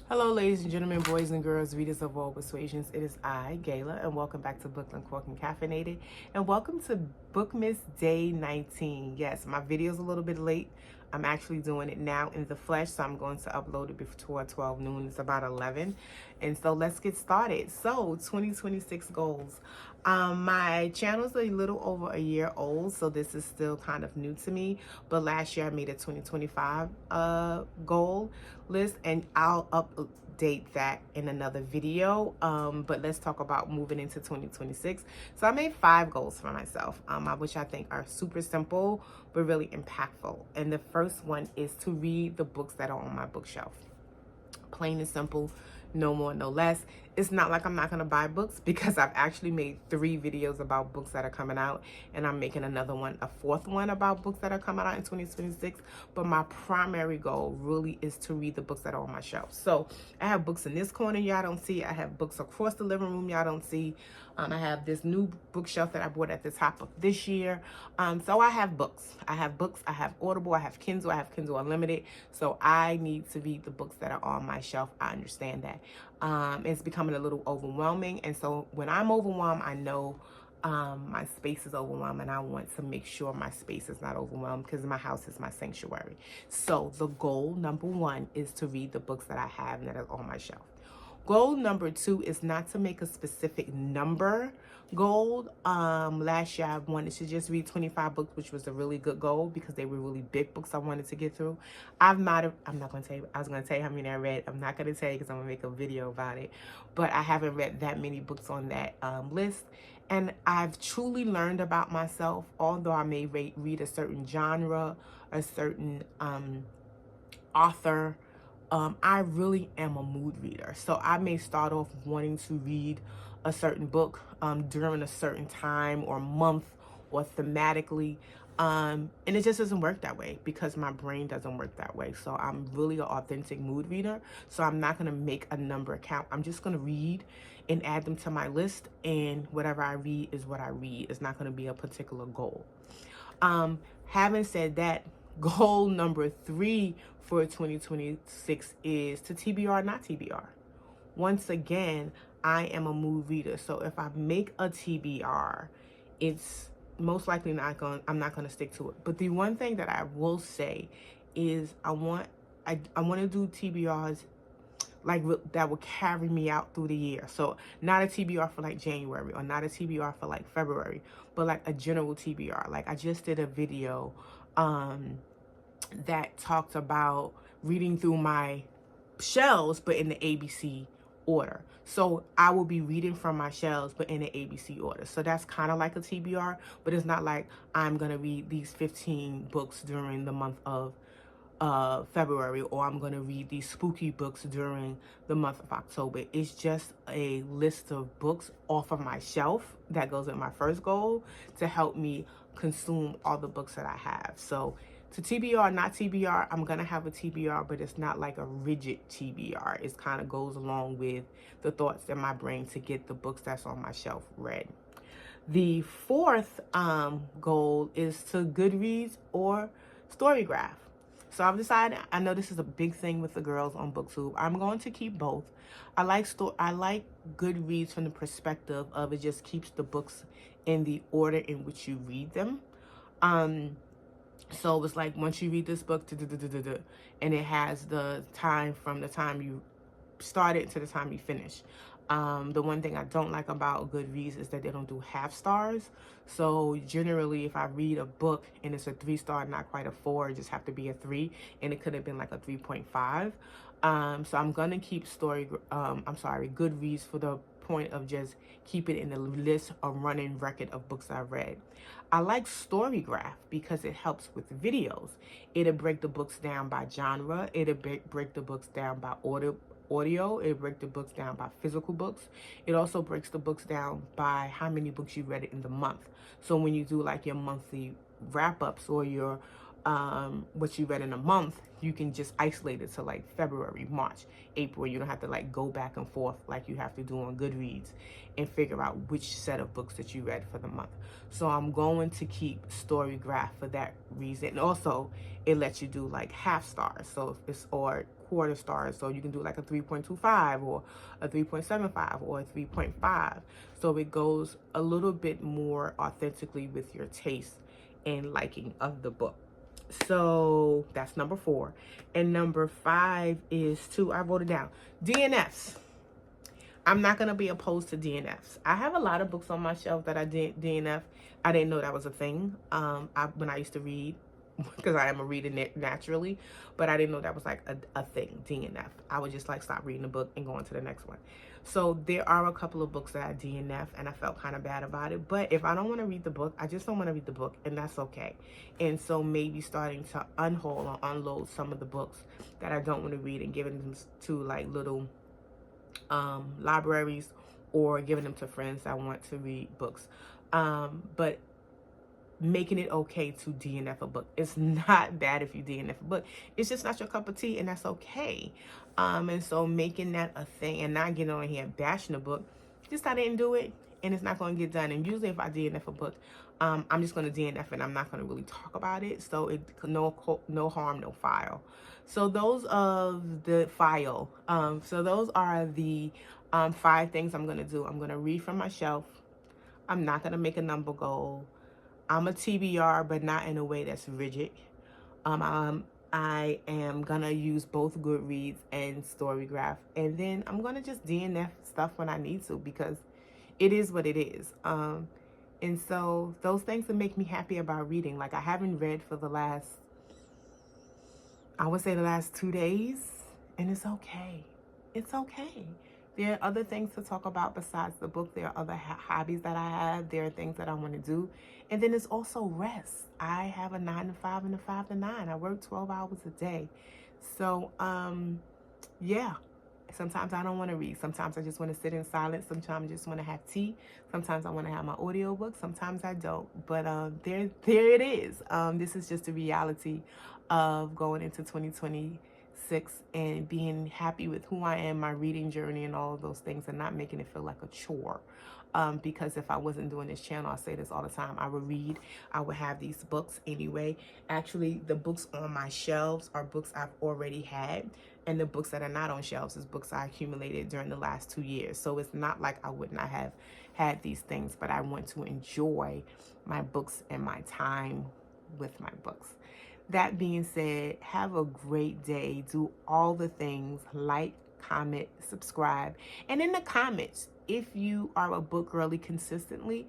Hello, ladies and gentlemen, boys and girls, readers of all persuasions. It is I, Gayla, and welcome back to Brooklyn Cork and Caffeinated. And welcome to Bookmas Day 19. Yes, my video's a little bit late. I'm actually doing it now in the flesh, so I'm going to upload it before 12 noon. It's about 11. And so let's get started. So, 2026 goals. My channel's a little over a year old, so this is still kind of new to me. But last year I made a 2025 goal list, and I'll update that in another video. But let's talk about moving into 2026. So I made 5 goals for myself, which I think are super simple but really impactful. And the first one is to read the books that are on my bookshelf. Plain and simple, no more, no less. It's not like I'm not going to buy books, because I've actually made 3 videos about books that are coming out, and I'm making another one, a 4th one, about books that are coming out in 2026. But my primary goal really is to read the books that are on my shelf. So I have books in this corner y'all don't see. I have books across the living room y'all don't see. I have this new bookshelf that I bought at the top of this year. So I have books. I have Audible, I have Kindle, Unlimited. So I need to read the books that are on my shelf. I understand that. It's becoming a little overwhelming. And so when I'm overwhelmed, I know my space is overwhelmed, and I want to make sure my space is not overwhelmed, because my house is my sanctuary. So the goal number 1 is to read the books that I have and that are on my shelf. Goal number 2 is not to make a specific number goal. Last year I wanted to just read 25 books, which was a really good goal because they were really big books I wanted to get through. I'm not going to tell you, I was going to tell you how many I read. I'm not going to tell you because I'm going to make a video about it. But I haven't read that many books on that list. And I've truly learned about myself, although I may read a certain genre, a certain author. I really am a mood reader. So I may start off wanting to read a certain book during a certain time or month or thematically. And it just doesn't work that way because my brain doesn't work that way. So I'm really an authentic mood reader. So I'm not going to make a number count. I'm just going to read and add them to my list. And whatever I read is what I read. It's not going to be a particular goal. Having said that, goal number 3 for 2026 is to TBR, not TBR. Once again, I am a mood reader. So if I make a TBR, it's most likely I'm not going to stick to it. But the one thing that I will say is I want to do TBRs like that will carry me out through the year. So not a TBR for like January, or not a TBR for like February, but like a general TBR. Like I just did a video that talked about reading through my shelves, but in the ABC order. So I will be reading from my shelves, but in the ABC order. So that's kind of like a TBR, but it's not like I'm going to read these 15 books during the month of February, or I'm going to read these spooky books during the month of October. It's just a list of books off of my shelf that goes with my first goal to help me consume all the books that I have. So to TBR, not TBR, I'm going to have a TBR, but it's not like a rigid TBR. It kind of goes along with the thoughts in my brain to get the books that's on my shelf read. The 4th goal is to Goodreads or Storygraph. So I've decided, I know this is a big thing with the girls on BookTube. I'm going to keep both. I like Goodreads from the perspective of it just keeps the books in the order in which you read them. So it's like once you read this book, and it has the time from the time you start it to the time you finish. The one thing I don't like about Goodreads is that they don't do half stars. So generally, if I read a book and it's a 3-star, not quite a 4, it just have to be a 3, and it could have been like a 3.5. So I'm gonna keep Goodreads for the point of just keep it in the list, a running record of books I've read. I like Storygraph because it helps with videos. It'll break the books down by genre. It'll break the books down by audio. It breaks the books down by physical books. It also breaks the books down by how many books you read in the month. So when you do like your monthly wrap-ups or your what you read in a month, you can just isolate it to like February, March, April. You don't have to like go back and forth like you have to do on Goodreads and figure out which set of books that you read for the month. So I'm going to keep Storygraph for that reason. And also it lets you do like half stars. So if it's, or quarter stars. So you can do like a 3.25 or a 3.75 or a 3.5. So it goes a little bit more authentically with your taste and liking of the book. So that's number 4. And number 5 is I wrote it down, DNFs. I'm not going to be opposed to DNFs. I have a lot of books on my shelf that I did DNF. I didn't know that was a thing when I used to read, because I am a reader naturally, but I didn't know that was like a thing, DNF. I would just like stop reading the book and go on to the next one. So there are a couple of books that I DNF, and I felt kind of bad about it. But if I don't want to read the book, I just don't want to read the book, and that's okay. And so maybe starting to unhaul or unload some of the books that I don't want to read and giving them to like little libraries, or giving them to friends that want to read books. But making it okay to DNF a book. It's not bad if you DNF a book. It's just not your cup of tea, and that's okay. And so making that a thing and not getting on here bashing a book, just I didn't do it, and it's not going to get done. And usually if I DNF a book, I'm just going to DNF and I'm not going to really talk about it. So it no harm, no foul. So those of the file. So those are the 5 things I'm going to do. I'm going to read from my shelf. I'm not going to make a number goal. I'm a TBR, but not in a way that's rigid. I am gonna use both Goodreads and Storygraph, and then I'm gonna just DNF stuff when I need to, because it is what it is. And so those things that make me happy about reading. Like I haven't read for the last, I would say the last 2 days, and it's okay. It's okay. There are other things to talk about besides the book. There are other hobbies that I have. There are things that I want to do. And then it's also rest. I have a 9 to 5 and a 5 to 9. I work 12 hours a day. So, yeah. Sometimes I don't want to read. Sometimes I just want to sit in silence. Sometimes I just want to have tea. Sometimes I want to have my audiobook. Sometimes I don't. But there it is. This is just a reality of going into 2026 and being happy with who I am, my reading journey, and all of those things, and not making it feel like a chore. Because if I wasn't doing this channel, I say this all the time, I would read, I would have these books anyway. Actually, the books on my shelves are books I've already had, and the books that are not on shelves is books I accumulated during the last 2 years. So it's not like I would not have had these things, but I want to enjoy my books and my time with my books. That being said, have a great day. Do all the things, like, comment, subscribe. And in the comments, if you are a book girly consistently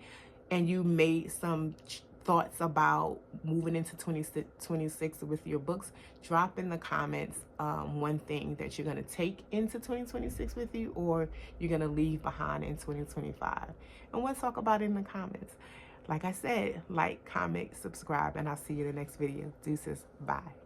and you made some thoughts about moving into 2026 with your books, drop in the comments one thing that you're going to take into 2026 with you, or you're going to leave behind in 2025. And we'll talk about it in the comments. Like I said, like, comment, subscribe, and I'll see you in the next video. Deuces. Bye.